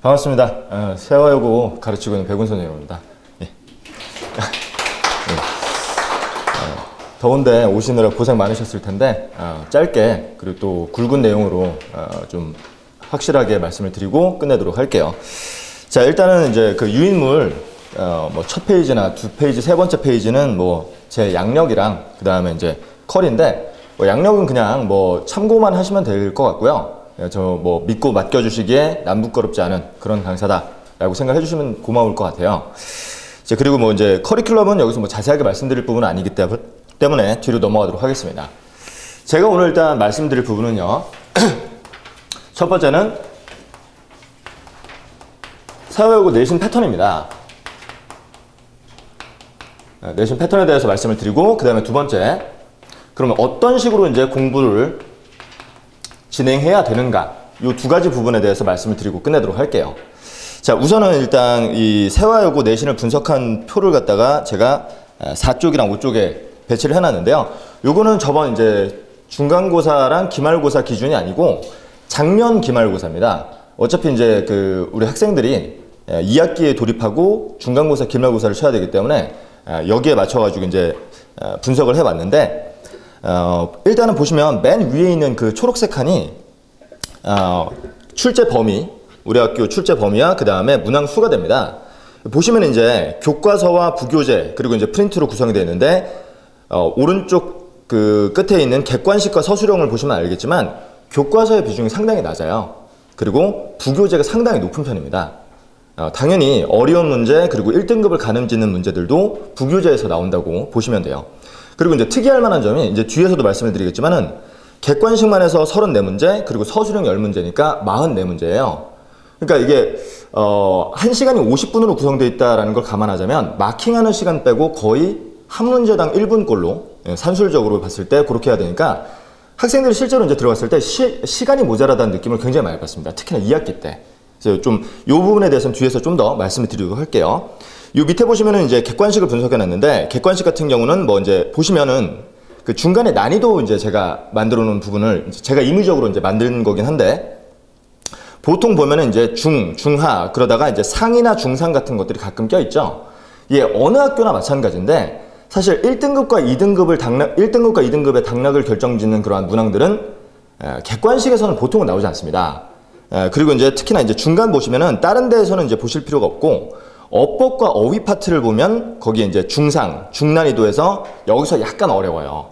반갑습니다. 세화여고 가르치고 있는 백운선생님입니다. 예. 예. 더운데 오시느라 고생 많으셨을 텐데 짧게 그리고 또 굵은 내용으로 좀 확실하게 말씀을 드리고 끝내도록 할게요. 자, 일단은 이제 그 유인물 뭐 첫 페이지나 두 페이지, 세 번째 페이지는 뭐 제 양력이랑 그 다음에 이제 컬인데 뭐 양력은 그냥 뭐 참고만 하시면 될 것 같고요. 저 뭐 믿고 맡겨주시기에 남부끄럽지 않은 그런 강사다라고 생각해 주시면 고마울 것 같아요. 이제 그리고 뭐 이제 커리큘럼은 여기서 뭐 자세하게 말씀드릴 부분은 아니기 때문에 뒤로 넘어가도록 하겠습니다. 제가 오늘 일단 말씀드릴 부분은요. 첫 번째는 세화여고 내신 패턴입니다. 내신 패턴에 대해서 말씀을 드리고 그 다음에 두 번째, 그러면 어떤 식으로 이제 공부를 진행해야 되는가, 이 두 가지 부분에 대해서 말씀을 드리고 끝내도록 할게요. 자, 우선은 일단 이 세화여고 내신을 분석한 표를 갖다가 제가 4쪽이랑 5쪽에 배치를 해놨는데요. 요거는 저번 이제 중간고사랑 기말고사 기준이 아니고 작년 기말고사입니다. 어차피 이제 그 우리 학생들이 2학기에 돌입하고 중간고사, 기말고사를 쳐야 되기 때문에 여기에 맞춰가지고 이제 분석을 해봤는데, 일단은 보시면 맨 위에 있는 그 초록색 칸이 출제 범위, 우리 학교 출제 범위와 그 다음에 문항수가 됩니다. 보시면 이제 교과서와 부교재 그리고 이제 프린트로 구성이 되어 있는데, 오른쪽 그 끝에 있는 객관식과 서술형을 보시면 알겠지만 교과서의 비중이 상당히 낮아요. 그리고 부교재가 상당히 높은 편입니다. 당연히 어려운 문제 그리고 1등급을 가늠짓는 문제들도 부교재에서 나온다고 보시면 돼요. 그리고 이제 특이할 만한 점이 이제 뒤에서도 말씀을 드리겠지만은 객관식만 해서 34문제 그리고 서술형 10문제니까 44문제예요. 그러니까 이게 1시간이 50분으로 구성되어 있다는 걸 감안하자면 마킹하는 시간 빼고 거의 한 문제당 1분꼴로 산술적으로 봤을 때 그렇게 해야 되니까 학생들이 실제로 이제 들어갔을 때 시간이 모자라다는 느낌을 굉장히 많이 받습니다. 특히나 2학기 때. 그래서 좀 이 부분에 대해서는 뒤에서 좀 더 말씀을 드리도록 할게요. 요 밑에 보시면은 이제 객관식을 분석해 놨는데, 객관식 같은 경우는 뭐 이제 보시면은 그 중간에 난이도 이제 제가 만들어 놓은 부분을 제가 임의적으로 이제 만든 거긴 한데, 보통 보면은 이제 중하 그러다가 이제 상이나 중상 같은 것들이 가끔 껴있죠. 이게 어느 학교나 마찬가지인데, 사실 1등급과 2등급의 당락을 결정짓는 그러한 문항들은 객관식에서는 보통은 나오지 않습니다. 그리고 이제 특히나 이제 중간 보시면은 다른 데에서는 이제 보실 필요가 없고, 어법과 어휘 파트를 보면 거기에 이제 중상, 중난이도에서 여기서 약간 어려워요.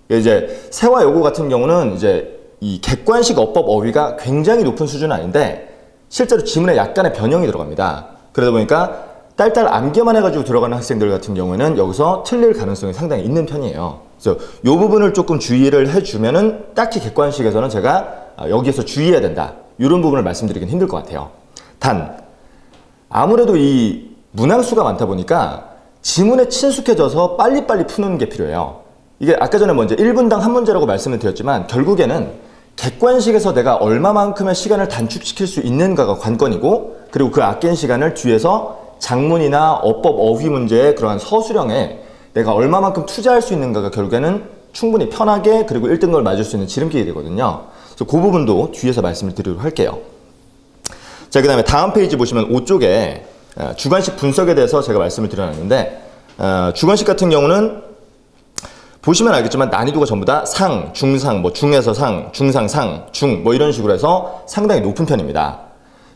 이제 세화여고 같은 경우는 이제 이 객관식 어법 어휘가 굉장히 높은 수준은 아닌데 실제로 지문에 약간의 변형이 들어갑니다. 그러다 보니까 딸딸 암기만 해가지고 들어가는 학생들 같은 경우에는 여기서 틀릴 가능성이 상당히 있는 편이에요. 그래서 이 부분을 조금 주의를 해주면은 딱히 객관식에서는 제가 여기에서 주의해야 된다, 이런 부분을 말씀드리긴 힘들 것 같아요. 단 아무래도 이 문항수가 많다 보니까 지문에 친숙해져서 빨리빨리 푸는 게 필요해요. 이게 아까 전에 먼저 1분당 한 문제라고 말씀을 드렸지만 결국에는 객관식에서 내가 얼마만큼의 시간을 단축시킬 수 있는가가 관건이고, 그리고 그 아낀 시간을 뒤에서 장문이나 어법 어휘 문제의 그러한 서술형에 내가 얼마만큼 투자할 수 있는가가 결국에는 충분히 편하게 그리고 1등급을 맞을 수 있는 지름길이 되거든요. 그래서 그 부분도 뒤에서 말씀을 드리도록 할게요. 자, 그 다음에 다음 페이지 보시면 5쪽에 주관식 분석에 대해서 제가 말씀을 드려놨는데, 주관식 같은 경우는 보시면 알겠지만 난이도가 전부 다 상, 중상, 뭐 중에서 상, 중상, 상, 중 뭐 이런 식으로 해서 상당히 높은 편입니다.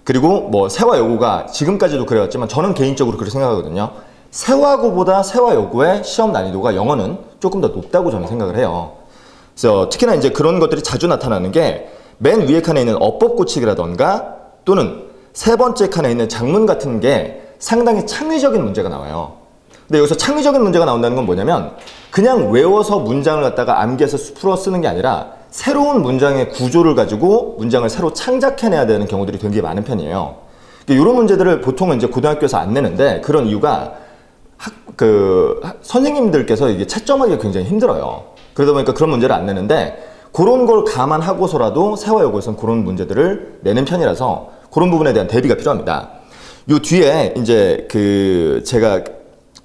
그리고 뭐 세화여고가 지금까지도 그래왔지만 저는 개인적으로 그렇게 생각하거든요. 세화고보다 세화여고의 시험 난이도가 영어는 조금 더 높다고 저는 생각을 해요. 그래서 특히나 이제 그런 것들이 자주 나타나는 게 맨 위에 칸에 있는 어법 고치기라던가 또는 세 번째 칸에 있는 작문 같은 게 상당히 창의적인 문제가 나와요. 근데 여기서 창의적인 문제가 나온다는 건 뭐냐면 그냥 외워서 문장을 갖다가 암기해서 풀어 쓰는 게 아니라 새로운 문장의 구조를 가지고 문장을 새로 창작해내야 되는 경우들이 되게 많은 편이에요. 이런 문제들을 보통은 이제 고등학교에서 안 내는데, 그런 이유가 선생님들께서 이게 채점하기가 굉장히 힘들어요. 그러다 보니까 그런 문제를 안 내는데, 그런 걸 감안하고서라도 세화여고에서는 그런 문제들을 내는 편이라서 그런 부분에 대한 대비가 필요합니다. 요 뒤에 이제 제가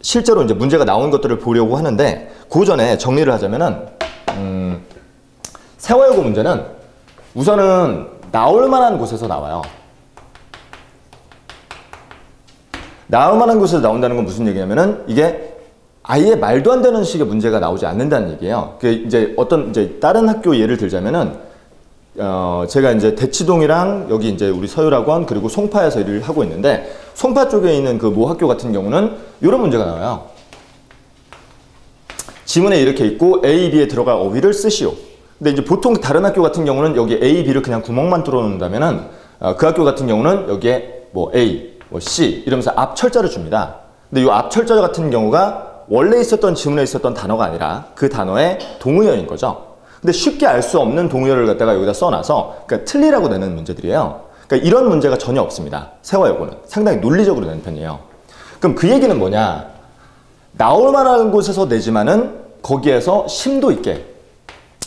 실제로 이제 문제가 나온 것들을 보려고 하는데, 그 전에 정리를 하자면은, 세화여고 문제는 우선은 나올 만한 곳에서 나와요. 나올 만한 곳에서 나온다는 건 무슨 얘기냐면은 이게 아예 말도 안 되는 식의 문제가 나오지 않는다는 얘기예요. 그 이제 어떤 이제 다른 학교 예를 들자면은 제가 이제 대치동이랑 여기 이제 우리 서울학원 그리고 송파에서 일을 하고 있는데 송파 쪽에 있는 그 모 학교 같은 경우는 이런 문제가 나와요. 지문에 이렇게 있고 A, B에 들어갈 어휘를 쓰시오. 근데 이제 보통 다른 학교 같은 경우는 여기 A, B를 그냥 구멍만 뚫어 놓는다면은 그 학교 같은 경우는 여기에 뭐 A, 뭐 C 이러면서 앞 철자를 줍니다. 근데 이 앞 철자 같은 경우가 원래 있었던 지문에 있었던 단어가 아니라 그 단어의 동의어인 거죠. 근데 쉽게 알 수 없는 동의어를 갖다가 여기다 써놔서 그러니까 틀리라고 내는 문제들이에요. 그러니까 이런 문제가 전혀 없습니다. 세화여고는 상당히 논리적으로 내는 편이에요. 그럼 그 얘기는 뭐냐? 나올 만한 곳에서 내지만은 거기에서 심도 있게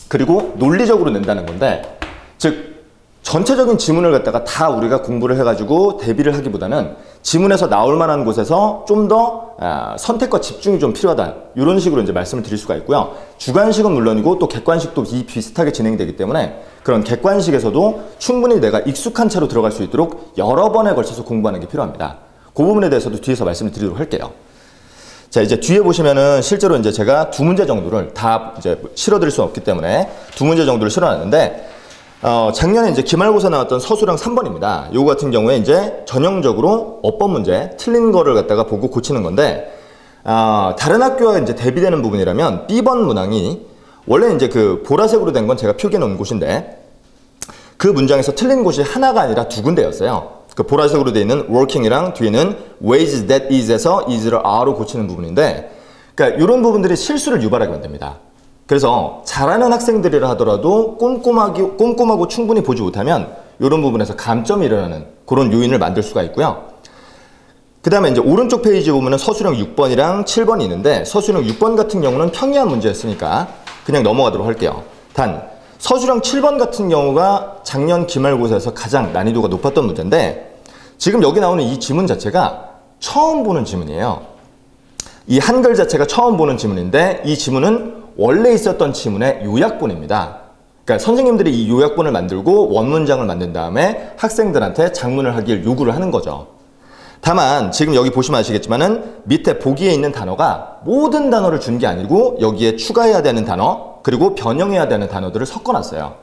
그리고 논리적으로 낸다는 건데, 즉 전체적인 지문을 갖다가 다 우리가 공부를 해가지고 대비를 하기보다는 지문에서 나올 만한 곳에서 좀 더 선택과 집중이 좀 필요하다, 이런 식으로 이제 말씀을 드릴 수가 있고요. 주관식은 물론이고 또 객관식도 비슷하게 진행되기 때문에 그런 객관식에서도 충분히 내가 익숙한 채로 들어갈 수 있도록 여러 번에 걸쳐서 공부하는 게 필요합니다. 그 부분에 대해서도 뒤에서 말씀을 드리도록 할게요. 자, 이제 뒤에 보시면은 실제로 이제 제가 두 문제 정도를 다 이제 실어드릴 수 없기 때문에 두 문제 정도를 실어놨는데, 작년에 이제 기말고사 나왔던 서술형 3번입니다. 요거 같은 경우에 이제 전형적으로 어법 문제, 틀린 거를 갖다가 보고 고치는 건데, 다른 학교와 이제 대비되는 부분이라면 B번 문항이 원래 이제 그 보라색으로 된 건 제가 표기해 놓은 곳인데, 그 문장에서 틀린 곳이 하나가 아니라 두 군데였어요. 그 보라색으로 되어 있는 working이랑 뒤에는 ways that is에서 is를 are로 고치는 부분인데, 그러니까 이런 부분들이 실수를 유발하게 만듭니다. 그래서 잘하는 학생들이라 하더라도 꼼꼼하고 충분히 보지 못하면 이런 부분에서 감점이 일어나는 그런 요인을 만들 수가 있고요. 그 다음에 이제 오른쪽 페이지에 보면은 서술형 6번이랑 7번이 있는데, 서술형 6번 같은 경우는 평이한 문제였으니까 그냥 넘어가도록 할게요. 단 서술형 7번 같은 경우가 작년 기말고사에서 가장 난이도가 높았던 문제인데, 지금 여기 나오는 이 지문 자체가 처음 보는 지문이에요. 이 한글 자체가 처음 보는 지문인데, 이 지문은 원래 있었던 지문의 요약본입니다. 그러니까 선생님들이 이 요약본을 만들고 원문장을 만든 다음에 학생들한테 작문을 하길 요구를 하는 거죠. 다만 지금 여기 보시면 아시겠지만은 밑에 보기에 있는 단어가 모든 단어를 준 게 아니고 여기에 추가해야 되는 단어 그리고 변형해야 되는 단어들을 섞어놨어요.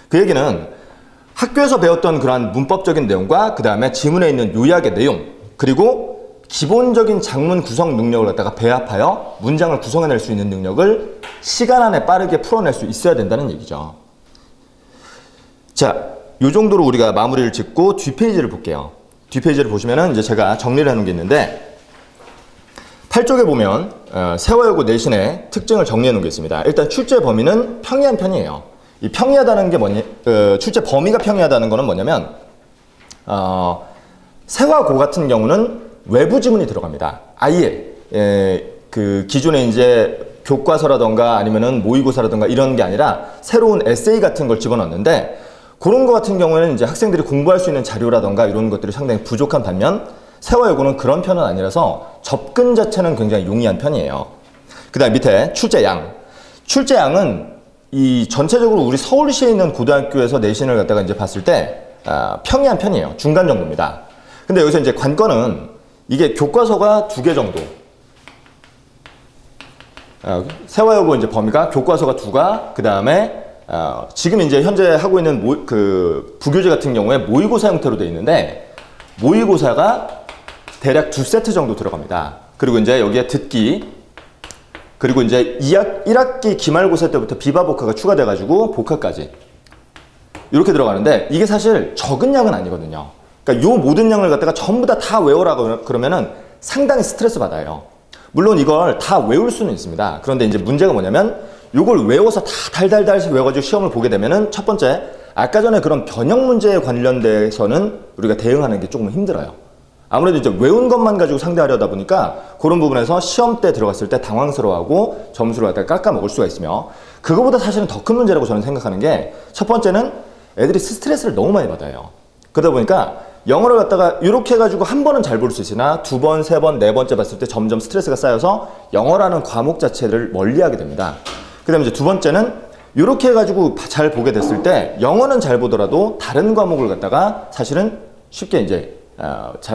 그 얘기는 학교에서 배웠던 그러한 문법적인 내용과 그 다음에 지문에 있는 요약의 내용 그리고 기본적인 작문 구성 능력을 갖다가 배합하여 문장을 구성해낼 수 있는 능력을 시간 안에 빠르게 풀어낼 수 있어야 된다는 얘기죠. 자, 요 정도로 우리가 마무리를 짓고 뒷페이지를 볼게요. 뒷페이지를 보시면은 이제 제가 정리를 해놓은 게 있는데, 8쪽에 보면 세화여고 내신의 특징을 정리해 놓은 게 있습니다. 일단 출제 범위는 평이한 편이에요. 이 평이하다는 게 뭐냐, 출제 범위가 평이하다는 거는 뭐냐면, 세화고 같은 경우는 외부 지문이 들어갑니다. 아예 그 기존에 이제 교과서라던가 아니면은 모의고사라던가 이런 게 아니라 새로운 에세이 같은 걸 집어넣는데, 그런 거 같은 경우에는 이제 학생들이 공부할 수 있는 자료라던가 이런 것들이 상당히 부족한 반면 세화여고는 그런 편은 아니라서 접근 자체는 굉장히 용이한 편이에요. 그 다음 밑에 출제양. 출제양은 이 전체적으로 우리 서울시에 있는 고등학교에서 내신을 갖다가 이제 봤을 때 평이한 편이에요. 중간 정도입니다. 근데 여기서 이제 관건은 이게 교과서가 2개 정도. 세화여고 이제 범위가 교과서가 2가, 그 다음에 지금 이제 현재 하고 있는 그 부교재 같은 경우에 모의고사 형태로 되어 있는데, 모의고사가 대략 2세트 정도 들어갑니다. 그리고 이제 여기에 듣기, 그리고 이제 1학기 기말고사 때부터 비바복화가 추가돼가지고 복화까지 이렇게 들어가는데, 이게 사실 적은 양은 아니거든요. 그러니까 요 모든 양을 갖다가 전부 다 외워라 그러면은 상당히 스트레스 받아요. 물론 이걸 다 외울 수는 있습니다. 그런데 이제 문제가 뭐냐면, 요걸 외워서 다 달달달 외워가지고 시험을 보게 되면은 첫 번째, 아까 전에 그런 변형 문제에 관련돼서는 우리가 대응하는 게 조금 힘들어요. 아무래도 이제 외운 것만 가지고 상대하려다 보니까 그런 부분에서 시험 때 들어갔을 때 당황스러워하고 점수를 갖다가 깎아먹을 수가 있으며, 그거보다 사실은 더 큰 문제라고 저는 생각하는 게, 첫 번째는 애들이 스트레스를 너무 많이 받아요. 그러다 보니까 영어를 갖다가 이렇게 해가지고 한 번은 잘 볼 수 있으나 2번, 3번, 4번째 봤을 때 점점 스트레스가 쌓여서 영어라는 과목 자체를 멀리하게 됩니다. 그 다음에 이제 두 번째는 이렇게 해가지고 잘 보게 됐을 때 영어는 잘 보더라도 다른 과목을 갖다가 사실은 쉽게 이제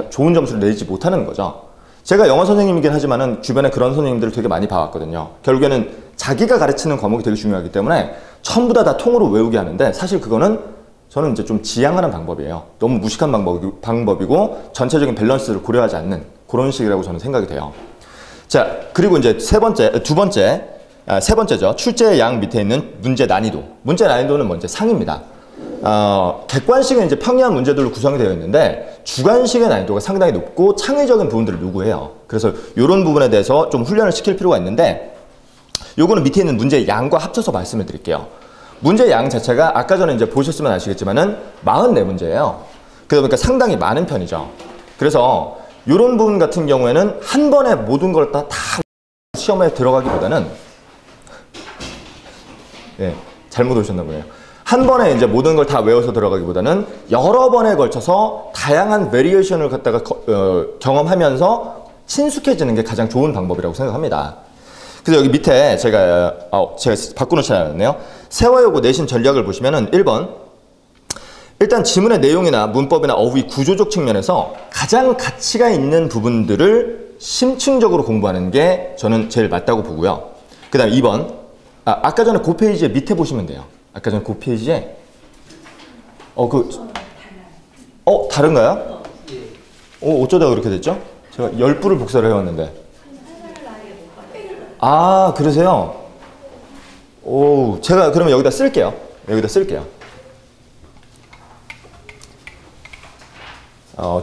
좋은 점수를 내지 못하는 거죠. 제가 영어 선생님이긴 하지만은 주변에 그런 선생님들을 되게 많이 봐왔거든요. 결국에는 자기가 가르치는 과목이 되게 중요하기 때문에 전부 다 통으로 외우게 하는데 사실 그거는 저는 이제 좀 지양하는 방법이에요. 너무 무식한 방법이고 전체적인 밸런스를 고려하지 않는 그런 식이라고 저는 생각이 돼요. 자, 그리고 이제 세 번째죠. 출제의 양 밑에 있는 문제 난이도. 문제 난이도는 먼저 상입니다. 객관식은 이제 평이한 문제들로 구성이 되어 있는데 주관식의 난이도가 상당히 높고 창의적인 부분들을 요구해요. 그래서 이런 부분에 대해서 좀 훈련을 시킬 필요가 있는데 요거는 밑에 있는 문제의 양과 합쳐서 말씀을 드릴게요. 문제의 양 자체가 아까 전에 이제 보셨으면 아시겠지만은 44문제예요. 그러다 보니까 상당히 많은 편이죠. 그래서 이런 부분 같은 경우에는 한 번에 모든 걸 다 시험에 들어가기보다는 잘못 오셨나 보네요. 한 번에 이제 모든 걸 다 외워서 들어가기보다는 여러 번에 걸쳐서 다양한 베리에이션을 갖다가 경험하면서 친숙해지는 게 가장 좋은 방법이라고 생각합니다. 그래서 여기 밑에 제가 바꿔놓지 않았네요. 세화여고 내신 전략을 보시면은 1번 일단 지문의 내용이나 문법이나 어휘 구조적 측면에서 가장 가치가 있는 부분들을 심층적으로 공부하는 게 저는 제일 맞다고 보고요. 그 다음에 2번 아까 전에 그 페이지에 밑에 보시면 돼요. 아까 전에 그 페이지에 다른가요? 어쩌다 그렇게 됐죠? 제가 10부를 복사를 해왔는데 그러세요? 제가 그러면 여기다 쓸게요.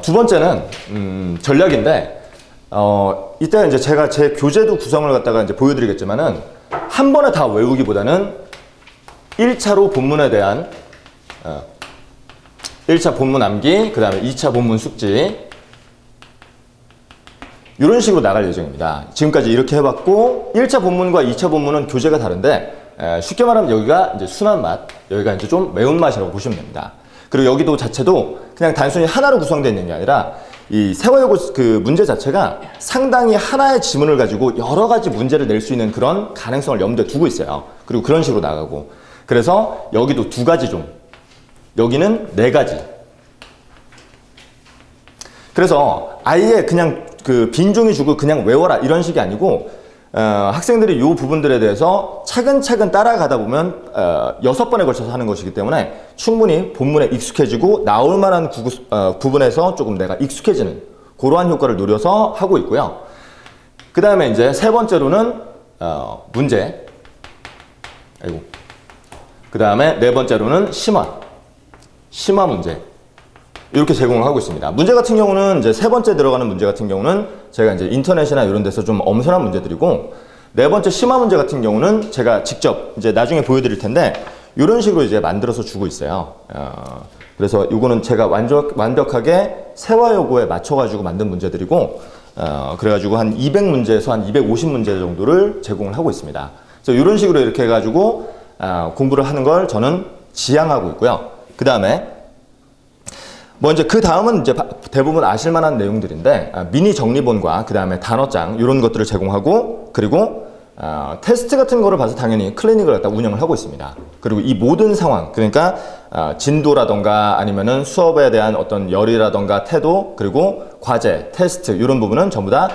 두 번째는 전략인데 이따 이제 제가 제 교재도 구성을 갖다가 이제 보여드리겠지만은 한 번에 다 외우기보다는 1차로 본문에 대한 1차 본문 암기, 그 다음에 2차 본문 숙지 이런 식으로 나갈 예정입니다. 지금까지 이렇게 해봤고 1차 본문과 2차 본문은 교재가 다른데 쉽게 말하면 여기가 이제 순한 맛, 여기가 이제 좀 매운맛이라고 보시면 됩니다. 그리고 여기도 자체도 그냥 단순히 하나로 구성되어 있는 게 아니라 이 세화여고 그 문제 자체가 상당히 하나의 지문을 가지고 여러 가지 문제를 낼 수 있는 그런 가능성을 염두에 두고 있어요. 그리고 그런 식으로 나가고 그래서 여기도 2가지 종, 여기는 4가지. 그래서 아예 그냥 그 빈종이 주고 그냥 외워라 이런 식이 아니고 학생들이 이 부분들에 대해서 차근차근 따라가다 보면 6번에 걸쳐서 하는 것이기 때문에 충분히 본문에 익숙해지고 나올 만한 부분에서 조금 내가 익숙해지는 그러한 효과를 노려서 하고 있고요. 그 다음에 이제 세 번째로는 문제, 그 다음에 네 번째로는 심화 문제 이렇게 제공을 하고 있습니다. 문제 같은 경우는 이제 세 번째 들어가는 문제 같은 경우는 제가 이제 인터넷이나 이런 데서 좀 엄선한 문제들이고 네 번째 심화 문제 같은 경우는 제가 직접 이제 나중에 보여드릴 텐데 이런 식으로 이제 만들어서 주고 있어요. 그래서 이거는 제가 완벽하게 세화여고에 맞춰가지고 만든 문제들이고 그래가지고 한 200문제에서 한 250문제 정도를 제공을 하고 있습니다. 그래서 이런 식으로 이렇게 해가지고 공부를 하는 걸 저는 지향하고 있고요. 그 다음에 이제 그 다음은 이제 대부분 아실만한 내용들인데 미니 정리본과 그 다음에 단어장 이런 것들을 제공하고 그리고 테스트 같은 거를 봐서 당연히 클리닉을 갖다 운영을 하고 있습니다. 그리고 이 모든 상황 그러니까 진도라던가 아니면은 수업에 대한 어떤 열이라던가 태도 그리고 과제, 테스트 이런 부분은 전부 다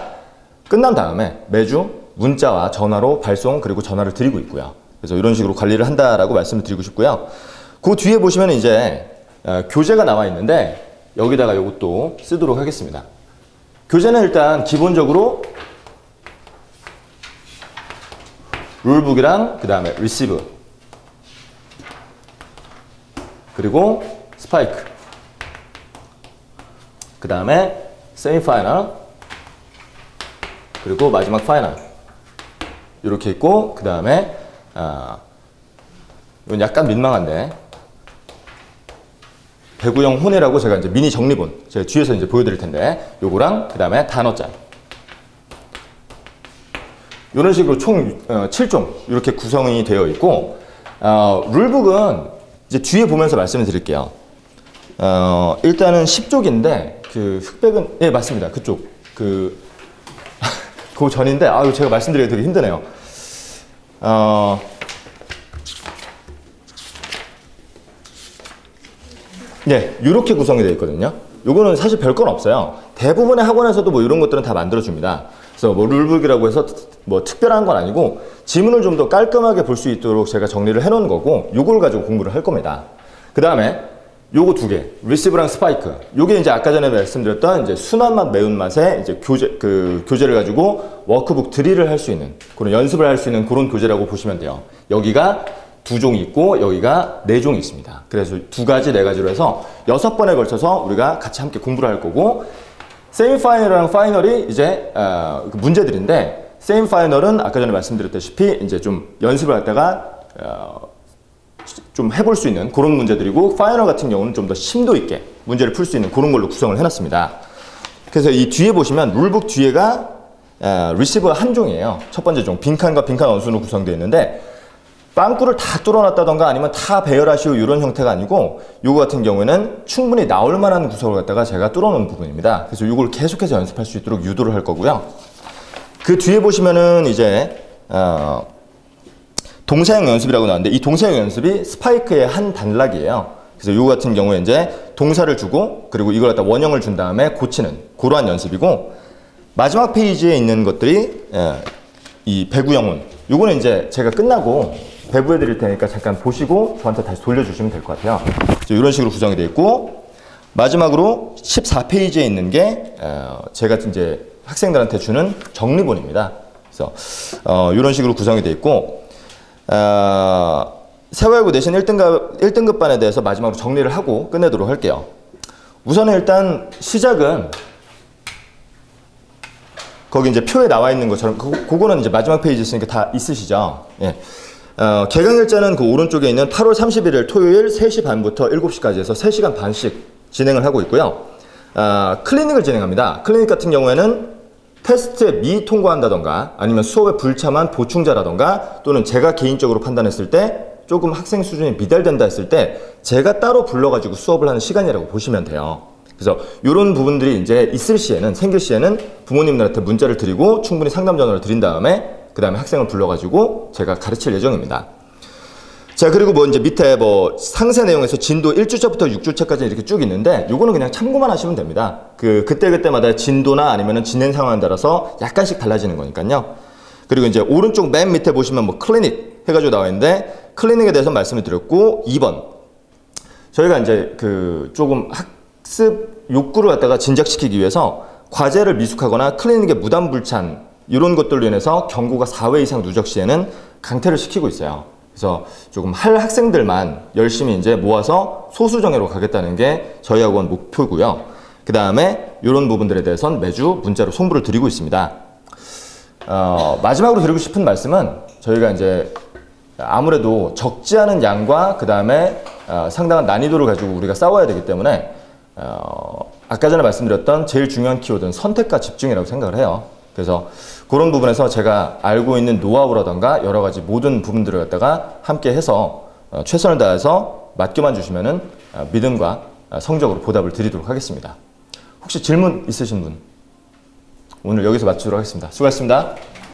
끝난 다음에 매주 문자와 전화로 발송 그리고 전화를 드리고 있고요. 그래서 이런 식으로 관리를 한다라고 말씀을 드리고 싶고요. 그 뒤에 보시면 이제 교재가 나와 있는데 여기다가 이것도 쓰도록 하겠습니다. 교재는 일단 기본적으로 룰북이랑 그 다음에 리시브 그리고 스파이크 그 다음에 세미파이널 그리고 마지막 파이널 이렇게 있고 그 다음에 이건 약간 민망한데 배구형 혼이라고 제가 이제 미니 정리본 제가 뒤에서 이제 보여드릴 텐데 요거랑 그 다음에 단어장 이런 식으로 총 7종 이렇게 구성이 되어 있고 룰북은 이제 뒤에 보면서 말씀을 드릴게요. 일단은 10쪽인데 그 흑백은 예 맞습니다. 그쪽 그 전인데 제가 말씀드리기 되게 힘드네요. 네, 이렇게 구성이 되어 있거든요. 요거는 사실 별건 없어요. 대부분의 학원에서도 뭐 이런 것들은 다 만들어줍니다. 그래서 뭐 룰북이라고 해서 뭐 특별한 건 아니고 지문을 좀 더 깔끔하게 볼 수 있도록 제가 정리를 해놓은 거고 요걸 가지고 공부를 할 겁니다. 그 다음에 요거 두 개, 리시브랑 스파이크. 요게 이제 아까 전에 말씀드렸던 이제 순한 맛, 매운 맛의 이제 교재를 가지고 워크북 드릴을 할 수 있는, 그런 연습을 할 수 있는 그런 교재라고 보시면 돼요. 여기가 2종이 있고 여기가 4종이 있습니다. 그래서 2가지, 4가지로 해서 6번에 걸쳐서 우리가 같이 함께 공부를 할 거고, 세미파이널이랑 파이널이 이제 문제들인데, 세미파이널은 아까 전에 말씀드렸다시피 이제 좀 연습을 했다가 좀 해볼 수 있는 그런 문제들이고, 파이널 같은 경우는 좀 더 심도 있게 문제를 풀 수 있는 그런 걸로 구성을 해놨습니다. 그래서 이 뒤에 보시면 룰북 뒤에가 리시브가 한 종이에요. 첫 번째 종, 빈칸과 빈칸 원순으로 구성되어 있는데, 빵꾸를 다 뚫어놨다던가 아니면 다 배열하시오 이런 형태가 아니고, 요거 같은 경우에는 충분히 나올 만한 구석을 갖다가 제가 뚫어놓은 부분입니다. 그래서 요걸 계속해서 연습할 수 있도록 유도를 할 거고요. 그 뒤에 보시면은 이제 동사형 연습이라고 나왔는데, 이 동사형 연습이 스파이크의 한 단락이에요. 그래서 요거 같은 경우에 이제 동사를 주고 그리고 이걸 갖다 원형을 준 다음에 고치는 그러한 연습이고, 마지막 페이지에 있는 것들이 이 배구 영문, 요거는 이제 제가 끝나고 배부해 드릴 테니까 잠깐 보시고 저한테 다시 돌려주시면 될 것 같아요. 이런 식으로 구성이 되어 있고, 마지막으로 14페이지에 있는 게 제가 이제 학생들한테 주는 정리본입니다. 그래서 이런 식으로 구성이 되어 있고, 세월고 내신 1등급 반에 대해서 마지막으로 정리를 하고 끝내도록 할게요. 우선은 일단 시작은 거기 이제 표에 나와 있는 것처럼 그거는 이제 마지막 페이지 있으니까 다 있으시죠. 예. 개강일자는 그 오른쪽에 있는 8월 31일 토요일 3시 반부터 7시까지 해서 3시간 반씩 진행을 하고 있고요. 클리닉을 진행합니다. 클리닉 같은 경우에는 테스트에 미통과한다던가 아니면 수업에 불참한 보충자라던가, 또는 제가 개인적으로 판단했을 때 조금 학생 수준이 미달된다 했을 때 제가 따로 불러가지고 수업을 하는 시간이라고 보시면 돼요. 그래서 이런 부분들이 이제 있을 시에는, 생길 시에는 부모님들한테 문자를 드리고 충분히 상담 전화를 드린 다음에 그 다음에 학생을 불러가지고 제가 가르칠 예정입니다. 자, 그리고 뭐 이제 밑에 뭐 상세 내용에서 진도 1주차부터 6주차까지 이렇게 쭉 있는데, 요거는 그냥 참고만 하시면 됩니다. 그때그때마다 진도나 아니면은 진행 상황에 따라서 약간씩 달라지는 거니까요. 그리고 이제 오른쪽 맨 밑에 보시면 뭐 클리닉 해가지고 나와 있는데, 클리닉에 대해서 말씀을 드렸고, 2번. 저희가 이제 조금 학습 욕구를 갖다가 진작시키기 위해서 과제를 미숙하거나 클리닉에 무단불참 이런 것들로 인해서 경고가 4회 이상 누적 시에는 강퇴를 시키고 있어요. 그래서 조금 할 학생들만 열심히 이제 모아서 소수정예로 가겠다는 게 저희 학원 목표고요. 그 다음에 이런 부분들에 대해서는 매주 문자로 송부를 드리고 있습니다. 마지막으로 드리고 싶은 말씀은, 저희가 이제 아무래도 적지 않은 양과 그 다음에 상당한 난이도를 가지고 우리가 싸워야 되기 때문에 아까 전에 말씀드렸던 제일 중요한 키워드는 선택과 집중이라고 생각을 해요. 그래서 그런 부분에서 제가 알고 있는 노하우라던가 여러 가지 모든 부분들을 갖다가 함께 해서 최선을 다해서 맡겨만 주시면은 믿음과 성적으로 보답을 드리도록 하겠습니다. 혹시 질문 있으신 분? 오늘 여기서 마치도록 하겠습니다. 수고하셨습니다.